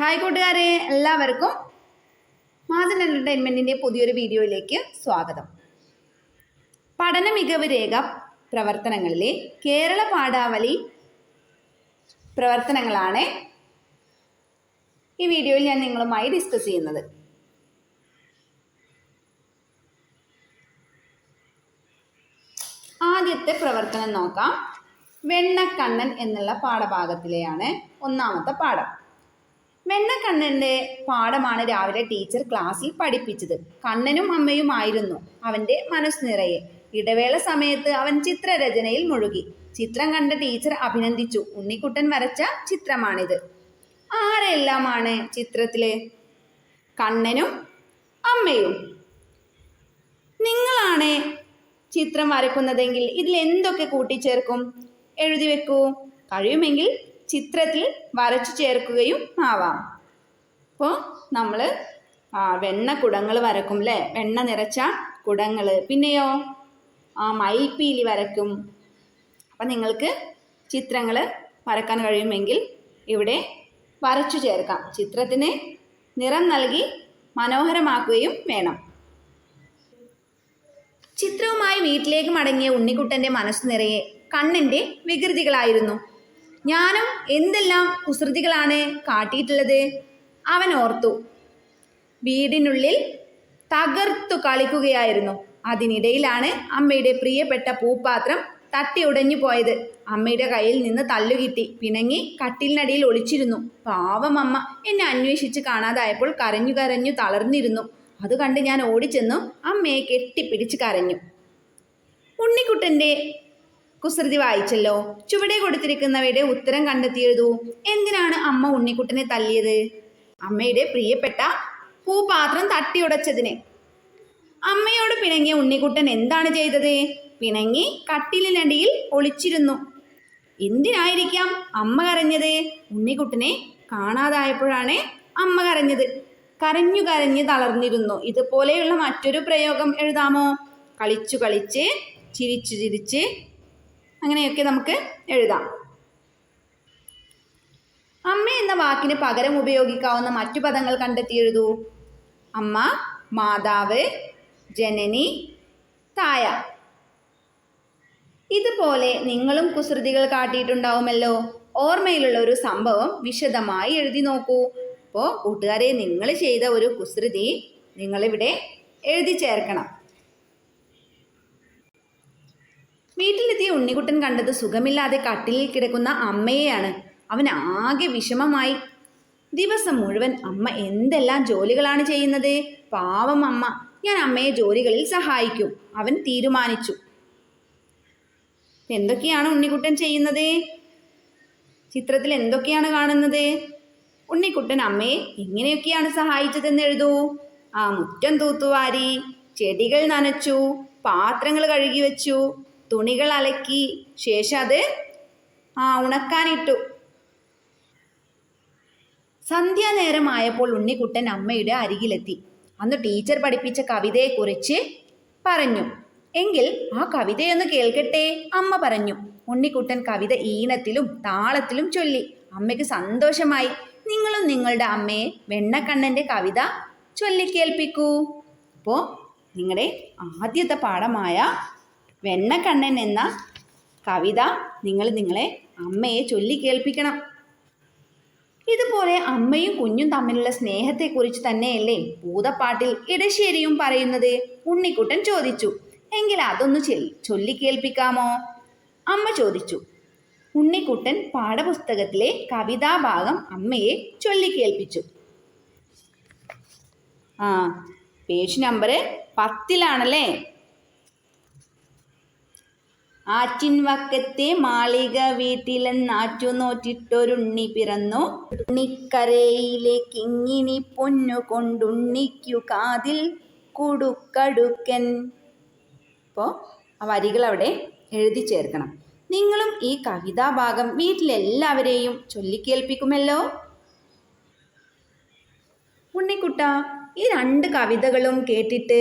Hi കൂട്ടുകാരെ, എല്ലാവർക്കും മാജൻ എൻ്റർടൈൻമെൻറ്റിൻ്റെ പുതിയൊരു വീഡിയോയിലേക്ക് സ്വാഗതം. പഠന മികവ് രേഖ പ്രവർത്തനങ്ങളിലെ കേരള പാഠാവലി പ്രവർത്തനങ്ങളാണ് ഈ വീഡിയോയിൽ ഞാൻ നിങ്ങളുമായി ഡിസ്കസ് ചെയ്യുന്നത്. ആദ്യത്തെ പ്രവർത്തനം നോക്കാം. വെണ്ണക്കണ്ണൻ എന്നുള്ള പാഠഭാഗത്തിലെയാണ് ഒന്നാമത്തെ പാഠം. വെണ്ണക്കണ്ണൻ്റെ പാഠമാണ് രാവിലെ ടീച്ചർ ക്ലാസ്സിൽ പഠിപ്പിച്ചത്. കണ്ണനും അമ്മയുമായിരുന്നു അവൻ്റെ മനസ്സ് നിറയെ. ഇടവേള സമയത്ത് അവൻ ചിത്രരചനയിൽ മുഴുകി. ചിത്രം കണ്ട ടീച്ചർ അഭിനന്ദിച്ചു. ഉണ്ണിക്കുട്ടൻ വരച്ച ചിത്രമാണിത്. ആരെല്ലാമാണ് ചിത്രത്തിലെ? കണ്ണനും അമ്മയും. നിങ്ങളാണ് ചിത്രം വരയ്ക്കുന്നതെങ്കിൽ ഇതിൽ എന്തൊക്കെ കൂട്ടിച്ചേർക്കും? എഴുതി വെക്കൂ. കഴിയുമെങ്കിൽ ചിത്രത്തിൽ വരച്ചു ചേർക്കുകയും ആവാം. അപ്പോൾ നമ്മൾ വെണ്ണ കുടങ്ങൾ വരക്കും അല്ലേ? വെണ്ണ നിറച്ച കുടങ്ങൾ. പിന്നെയോ മയിൽപ്പീലി വരക്കും. അപ്പം നിങ്ങൾക്ക് ചിത്രങ്ങൾ വരക്കാൻ കഴിയുമെങ്കിൽ ഇവിടെ വരച്ചു ചേർക്കാം. ചിത്രത്തിന് നിറം നൽകി മനോഹരമാക്കുകയും വേണം. ചിത്രവുമായി വീട്ടിലേക്ക് മടങ്ങിയ ഉണ്ണിക്കുട്ടൻ്റെ മനസ്സ് നിറയെ കണ്ണൻ്റെ വികൃതികളായിരുന്നു. ഞാനും എന്തെല്ലാം കുസൃതികളാണ് കാട്ടിയിട്ടുള്ളത് അവൻ ഓർത്തു. വീടിനുള്ളിൽ തകർത്തു കളിക്കുകയായിരുന്നു. അതിനിടയിലാണ് അമ്മയുടെ പ്രിയപ്പെട്ട പൂപ്പാത്രം തട്ടി ഉടഞ്ഞു പോയത്. അമ്മയുടെ കയ്യിൽ നിന്ന് തല്ലുകിട്ടി പിണങ്ങി കട്ടിലിനടിയിൽ ഒളിച്ചിരുന്നു. പാവം അമ്മ എന്നെ അന്വേഷിച്ച് കാണാതായപ്പോൾ കരഞ്ഞു കരഞ്ഞു തളർന്നിരുന്നു. അത് കണ്ട് ഞാൻ ഓടിച്ചെന്നു അമ്മയെ കെട്ടിപ്പിടിച്ച് കരഞ്ഞു. ഉണ്ണിക്കുട്ടൻ്റെ കുസൃതി വായിച്ചല്ലോ. ചുവടെ കൊടുത്തിരിക്കുന്നവയുടെ ഉത്തരം കണ്ടെത്തിയെഴുതൂ. എന്തിനാണ് അമ്മ ഉണ്ണിക്കുട്ടനെ തല്ലിയത്? അമ്മയുടെ പ്രിയപ്പെട്ട പൂപാത്രം തട്ടിയുടച്ചതിന്. അമ്മയോട് പിണങ്ങിയ ഉണ്ണിക്കുട്ടൻ എന്താണ് ചെയ്തത്? പിണങ്ങി കട്ടിലിനടിയിൽ ഒളിച്ചിരുന്നു. എന്തിനായിരിക്കാം അമ്മ കരഞ്ഞത്? ഉണ്ണിക്കുട്ടനെ കാണാതായപ്പോഴാണ് അമ്മ കരഞ്ഞത്. കരഞ്ഞു കരഞ്ഞ് തളർന്നിരുന്നു. ഇതുപോലെയുള്ള മറ്റൊരു പ്രയോഗം എഴുതാമോ? കളിച്ചു കളിച്ച്, ചിരിച്ചു ചിരിച്ച്, അങ്ങനെയൊക്കെ നമുക്ക് എഴുതാം. അമ്മ എന്ന വാക്കിന് പകരം ഉപയോഗിക്കാവുന്ന മറ്റു പദങ്ങൾ കണ്ടെത്തി എഴുതൂ. അമ്മ, മാതാവ്, ജനനി, തായ. ഇതുപോലെ നിങ്ങളും കുസൃതികൾ കാട്ടിയിട്ടുണ്ടാവുമല്ലോ. ഓർമ്മയിലുള്ള ഒരു സംഭവം വിശദമായി എഴുതി നോക്കൂ. അപ്പോൾ കൂട്ടുകാരെ, നിങ്ങൾ ചെയ്ത ഒരു കുസൃതി നിങ്ങളിവിടെ എഴുതി ചേർക്കണം. വീട്ടിലെത്തിയ ഉണ്ണിക്കുട്ടൻ കണ്ടത് സുഖമില്ലാതെ കട്ടിലിൽ കിടക്കുന്ന അമ്മയെയാണ്. അവൻ ആകെ വിഷമമായി. ദിവസം മുഴുവൻ അമ്മ എന്തെല്ലാം ജോലികളാണ് ചെയ്യുന്നത്. പാവം അമ്മ. ഞാൻ അമ്മയെ ജോലികളിൽ സഹായിക്കും അവൻ തീരുമാനിച്ചു. എന്തൊക്കെയാണ് ഉണ്ണിക്കുട്ടൻ ചെയ്യുന്നത്? ചിത്രത്തിൽ എന്തൊക്കെയാണ് കാണുന്നത്? ഉണ്ണിക്കുട്ടൻ അമ്മയെ എങ്ങനെയൊക്കെയാണ് സഹായിച്ചതെന്ന് എഴുതൂ. മുറ്റം തൂത്തുവാരി, ചെടികൾ നനച്ചു, പാത്രങ്ങൾ കഴുകി വെച്ചു, തുണികൾ അലക്കി, ശേഷം അത് ഉണക്കാനിട്ടു. സന്ധ്യാനേരമായപ്പോൾ ഉണ്ണിക്കുട്ടൻ അമ്മയുടെ അരികിലെത്തി. അന്ന് ടീച്ചർ പഠിപ്പിച്ച കവിതയെക്കുറിച്ച് പറഞ്ഞു. എങ്കിൽ ആ കവിതയൊന്ന് കേൾക്കട്ടെ, അമ്മ പറഞ്ഞു. ഉണ്ണിക്കുട്ടൻ കവിത ഈണത്തിലും താളത്തിലും ചൊല്ലി. അമ്മയ്ക്ക് സന്തോഷമായി. നിങ്ങളും നിങ്ങളുടെ അമ്മയെ വെണ്ണക്കണ്ണൻ്റെ കവിത ചൊല്ലിക്കേൾപ്പിക്കൂ. അപ്പോൾ നിങ്ങളുടെ ആദ്യത്തെ പാഠമായ വെണ്ണക്കണ്ണൻ എന്ന കവിത നിങ്ങളെ അമ്മയെ ചൊല്ലിക്കേൾപ്പിക്കണം. ഇതുപോലെ അമ്മയും കുഞ്ഞും തമ്മിലുള്ള സ്നേഹത്തെക്കുറിച്ച് തന്നെയല്ലേ ഭൂതപ്പാട്ടിൽ ഇടശ്ശേരിയും പറയുന്നത്? ഉണ്ണിക്കുട്ടൻ ചോദിച്ചു. എങ്കിൽ അതൊന്ന് ചൊല്ലിക്കേൾപ്പിക്കാമോ? അമ്മ ചോദിച്ചു. ഉണ്ണിക്കുട്ടൻ പാഠപുസ്തകത്തിലെ കവിതാഭാഗം അമ്മയെ ചൊല്ലിക്കേൾപ്പിച്ചു. പേജ് നമ്പർ 10 ആറ്റിൻ വക്കത്തെ മാളിക വീട്ടിലെന്നാറ്റു നോറ്റിട്ടൊരുണ്ണി പിറന്നു. ഉണ്ണിക്കരയിലേക്കിങ്ങിനി പൊന്നു കൊണ്ടുണ്ണിക്കു കാതിൽ കുടുക്കടുക്കൻ. അപ്പോൾ ആ വരികൾ അവിടെ എഴുതി ചേർക്കണം. നിങ്ങളും ഈ കവിതാഭാഗം വീട്ടിലെല്ലാവരെയും ചൊല്ലിക്കേൾപ്പിക്കുമല്ലോ. ഉണ്ണിക്കുട്ട, ഈ 2 കവിതകളും കേട്ടിട്ട്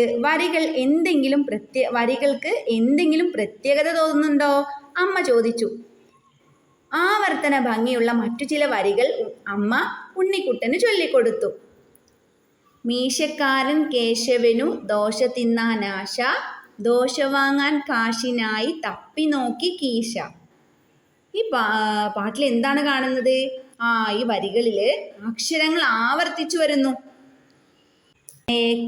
വരികൾക്ക് എന്തെങ്കിലും പ്രത്യേകത തോന്നുന്നുണ്ടോ? അമ്മ ചോദിച്ചു. ആവർത്തന ഭംഗിയുള്ള മറ്റു ചില വരികൾ അമ്മ ഉണ്ണിക്കുട്ടന് ചൊല്ലിക്കൊടുത്തു. മീശക്കാരൻ കേശവനു ദോശ തിന്നാനാശ, ദോശ വാങ്ങാൻ കാശിനായി തപ്പി നോക്കി കീശ. ഈ പാട്ടിൽ എന്താണ് കാണുന്നത്? ഈ വരികളിൽ അക്ഷരങ്ങൾ ആവർത്തിച്ചു വരുന്നു.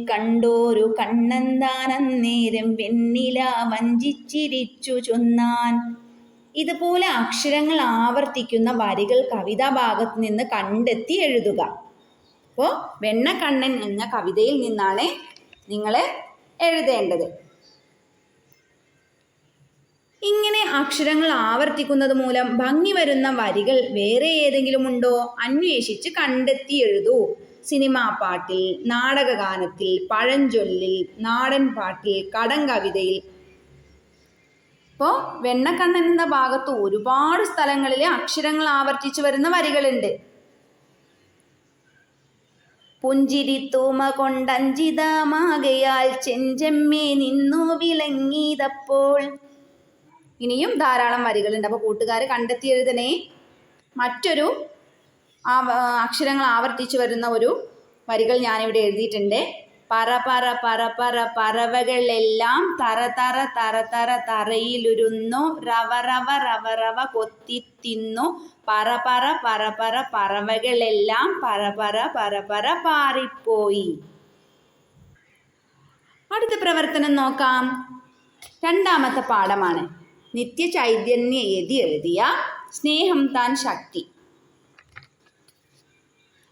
കണ്ടോരു കണ്ണന്താനന്നേരം വെണ്ണില വഞ്ചിച്ചിരിച്ചു ചൊന്നാൻ. ഇതുപോലെ അക്ഷരങ്ങൾ ആവർത്തിക്കുന്ന വരികൾ കവിതാഭാഗത്ത് നിന്ന് കണ്ടെത്തി എഴുതുക. അപ്പോൾ വെണ്ണക്കണ്ണൻ എന്ന കവിതയിൽ നിന്നാണ് നിങ്ങൾ എഴുതേണ്ടത്. ഇങ്ങനെ അക്ഷരങ്ങൾ ആവർത്തിക്കുന്നത് മൂലം ഭംഗി വരുന്ന വരികൾ വേറെ ഏതെങ്കിലും ഉണ്ടോ? അന്വേഷിച്ച് കണ്ടെത്തി എഴുതൂ. സിനിമാ പാട്ടിൽ, നാടകഗാനത്തിൽ, പഴഞ്ചൊല്ലിൽ, നാടൻ പാട്ടിൽ, കടങ്കവിതയിൽ. ഇപ്പോൾ വെണ്ണക്കണ്ണൻ എന്ന ഭാഗത്ത് ഒരുപാട് സ്ഥലങ്ങളിൽ അക്ഷരങ്ങൾ ആവർത്തിച്ചു വരുന്ന വരികളുണ്ട്. പുഞ്ചിരി തൂമ കൊണ്ടഞ്ചിതമാകയാൽ ചെഞ്ചെമ്മേ നിന്നു വിളങ്ങിയതപ്പോൾ. ഇനിയും ധാരാളം വരികളുണ്ട്. അപ്പോൾ കൂട്ടുകാർ കണ്ടെത്തി എഴുതണേ. മറ്റൊരു അക്ഷരങ്ങൾ ആവർത്തിച്ചു വരുന്ന ഒരു വരികൾ ഞാനിവിടെ എഴുതിയിട്ടുണ്ട്. പറ പറ പറ പറ പറവകളെല്ലാം തറ തറ തറ തറ തറയിലുരുന്നു, റവ റവ റവ റവ കൊത്തിത്തിന്നു, പറ പറ പറ പറ പറവകളെല്ലാം പറ പറ പറ പറ പാറിപ്പോയി. അടുത്ത പ്രവർത്തനം നോക്കാം. രണ്ടാമത്തെ പാഠമാണ്. നിത്യചൈതന്യ യതി എഴുതിയ സ്നേഹം താൻ ശക്തി.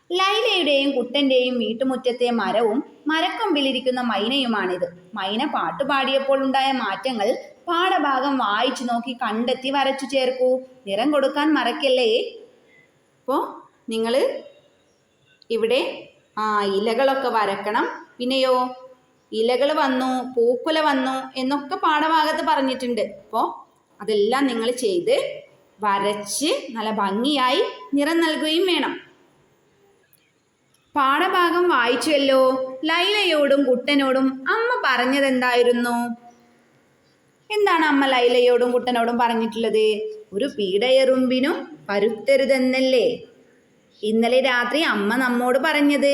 ലൈലയുടെയും കുട്ടൻ്റെയും വീട്ടുമുറ്റത്തെ മരവും മരക്കൊമ്പിലിരിക്കുന്ന മൈനയുമാണിത്. മൈന പാട്ടുപാടിയപ്പോൾ ഉണ്ടായ മാറ്റങ്ങൾ പാഠഭാഗം വായിച്ചു നോക്കി കണ്ടെത്തി വരച്ചു ചേർക്കൂ. നിറം കൊടുക്കാൻ മറക്കല്ലേ. അപ്പോൾ നിങ്ങൾ ഇവിടെ ഇലകളൊക്കെ വരക്കണം. പിന്നെയോ ഇലകൾ വന്നു, പൂക്കുല വന്നു എന്നൊക്കെ പാഠഭാഗത്ത് പറഞ്ഞിട്ടുണ്ട്. അപ്പോൾ അതെല്ലാം നിങ്ങൾ ചെയ്ത് വരച്ച് നല്ല ഭംഗിയായി നിറം നൽകുകയും വേണം. പാഠഭാഗം വായിച്ചുവല്ലോ. ലൈലയോടും കുട്ടനോടും അമ്മ പറഞ്ഞതെന്തായിരുന്നു? എന്താണ് അമ്മ ലൈലയോടും കുട്ടനോടും പറഞ്ഞിട്ടുള്ളത്? ഒരു പീഡയെറുമ്പിനും പരുത്തരുതെന്നല്ലേ ഇന്നലെ രാത്രി അമ്മ നമ്മോട് പറഞ്ഞത്?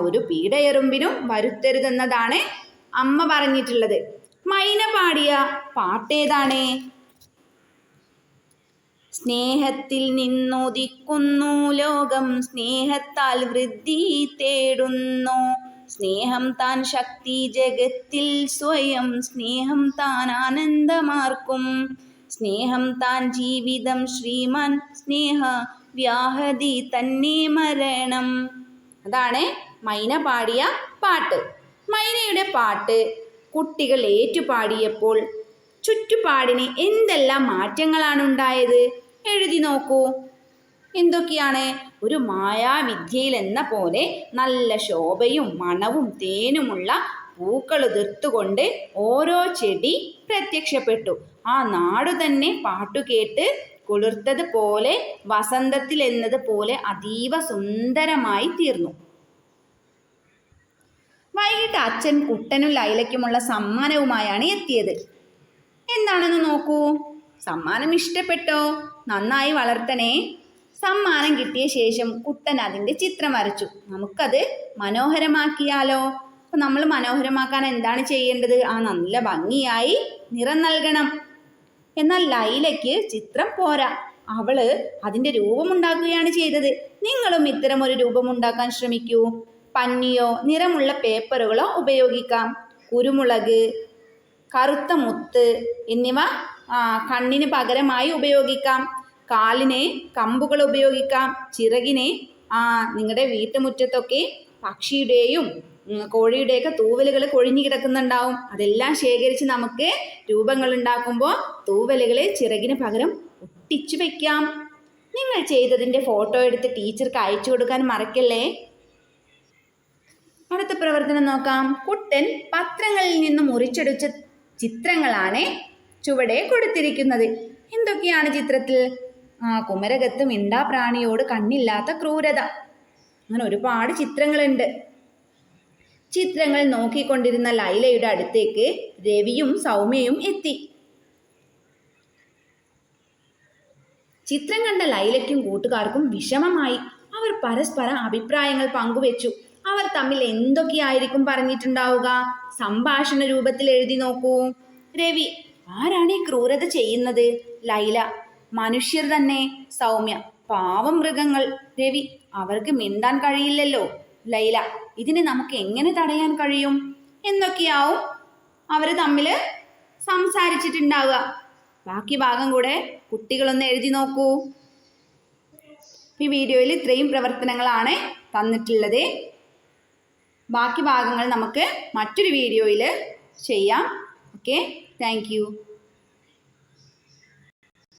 ഒരു പീഡയെറുമ്പിനും വരുത്തരുതെന്നതാണ് അമ്മ പറഞ്ഞിട്ടുള്ളത്. മൈന പാടിയ പാട്ടേതാണ്? സ്നേഹത്തിൽ നിന്നുദിക്കുന്നു ലോകം, സ്നേഹത്താൽ വൃദ്ധി തേടുന്നു, സ്നേഹം താൻ ശക്തി ജഗത്തിൽ സ്വയം, സ്നേഹം താൻ ആനന്ദമാർക്കും, സ്നേഹം താൻ ജീവിതം ശ്രീമാൻ, സ്നേഹ വ്യാഹതി തന്നെ മരണം. അതാണ് മൈന പാടിയ പാട്ട്. മൈനയുടെ പാട്ട് കുട്ടികൾ ഏറ്റുപാടിയപ്പോൾ ചുറ്റുപാടിന് എന്തെല്ലാം മാറ്റങ്ങളാണ് ഉണ്ടായത്? എഴുതി നോക്കൂ. എന്തൊക്കെയാണ്? ഒരു മായാവിദ്യയിൽ എന്ന പോലെ നല്ല ശോഭയും മണവും തേനുമുള്ള പൂക്കൾ ഉതിർത്തുകൊണ്ട് ഓരോ ചെടി പ്രത്യക്ഷപ്പെട്ടു. ആ നാടു തന്നെ പാട്ടുകേട്ട് കുളിർത്തതുപോലെ വസന്തത്തിൽ എന്നതുപോലെ അതീവ സുന്ദരമായി തീർന്നു. വൈകിട്ട് അച്ഛൻ കുട്ടനും ലൈലയ്ക്കുമുള്ള സമ്മാനവുമായാണ് എത്തിയത്. എന്താണെന്ന് നോക്കൂ. സമ്മാനം ഇഷ്ടപ്പെട്ടോ? നന്നായി വളർത്തണേ. സമ്മാനം കിട്ടിയ ശേഷം കുട്ടൻ അതിൻ്റെ ചിത്രം വരച്ചു. നമുക്കത് മനോഹരമാക്കിയാലോ? അപ്പോൾ നമ്മൾ മനോഹരമാക്കാൻ എന്താണ് ചെയ്യേണ്ടത്? നല്ല ഭംഗിയായി നിറം നൽകണം. എന്നാൽ ലൈലയ്ക്ക് ചിത്രം പോരാ. അവള് അതിൻ്റെ രൂപമുണ്ടാക്കുകയാണ് ചെയ്തത്. നിങ്ങളും ഇത്തരം ഒരു രൂപമുണ്ടാക്കാൻ ശ്രമിക്കൂ. പഞ്ഞിയോ നിറമുള്ള പേപ്പറുകളോ ഉപയോഗിക്കാം. കുരുമുളക്, കറുത്ത മുത്ത് എന്നിവ കണ്ണിന് പകരമായി ഉപയോഗിക്കാം. കാലിന് കമ്പുകൾ ഉപയോഗിക്കാം. ചിറകിന് നിങ്ങളുടെ വീട്ടുമുറ്റത്തൊക്കെ പക്ഷിയുടെയും കോഴിയുടെയൊക്കെ തൂവലുകൾ കൊഴിഞ്ഞു കിടക്കുന്നുണ്ടാവും. അതെല്ലാം ശേഖരിച്ച് നമുക്ക് രൂപങ്ങൾ ഉണ്ടാക്കുമ്പോൾ തൂവലുകൾ ചിറകിന് പകരം ഒട്ടിച്ചു വയ്ക്കാം. നിങ്ങൾ ചെയ്തതിൻ്റെ ഫോട്ടോ എടുത്ത് ടീച്ചർക്ക് അയച്ചു കൊടുക്കാൻ മറക്കല്ലേ. അടുത്ത പ്രവർത്തനം നോക്കാം. കുട്ടൻ പത്രങ്ങളിൽ നിന്ന് മുറിച്ചെടുത്ത ചിത്രങ്ങളാണ് ചുവടെ കൊടുത്തിരിക്കുന്നത്. എന്തൊക്കെയാണ് ചിത്രത്തിൽ? കുമരകത്ത് മിണ്ടാപ്രാണിയോട് കണ്ണില്ലാത്ത ക്രൂരത. അങ്ങനെ ഒരുപാട് ചിത്രങ്ങളുണ്ട്. ചിത്രങ്ങൾ നോക്കിക്കൊണ്ടിരുന്ന ലൈലയുടെ അടുത്തേക്ക് രവിയും സൗമ്യയും എത്തി. ചിത്രം കണ്ട ലൈലയ്ക്കും കൂട്ടുകാർക്കും വിഷമമായി. അവർ പരസ്പരം അഭിപ്രായങ്ങൾ പങ്കുവെച്ചു. അവർ തമ്മിൽ എന്തൊക്കെയായിരിക്കും പറഞ്ഞിട്ടുണ്ടാവുക? സംഭാഷണ രൂപത്തിൽ എഴുതി നോക്കൂ. രവി: ആരാണ് ഈ ക്രൂരത ചെയ്യുന്നത്? ലൈല: മനുഷ്യർ തന്നെ. സൗമ്യ: പാവം മൃഗങ്ങൾ. രവി: അവർക്ക് മിണ്ടാൻ കഴിയില്ലല്ലോ. ലൈല: ഇതിനെ നമുക്ക് എങ്ങനെ തടയാൻ കഴിയും? എന്നൊക്കെയാവും അവർ തമ്മിൽ സംസാരിച്ചിട്ടുണ്ടാവുക. ബാക്കി ഭാഗം കൂടെ കുട്ടികളൊന്ന് എഴുതി നോക്കൂ. ഈ വീഡിയോയിൽ ഇത്രയും പ്രവർത്തനങ്ങളാണ് തന്നിട്ടുള്ളത്. ബാക്കി ഭാഗങ്ങൾ നമുക്ക് മറ്റൊരു വീഡിയോയിൽ ചെയ്യാം. Okay, thank you.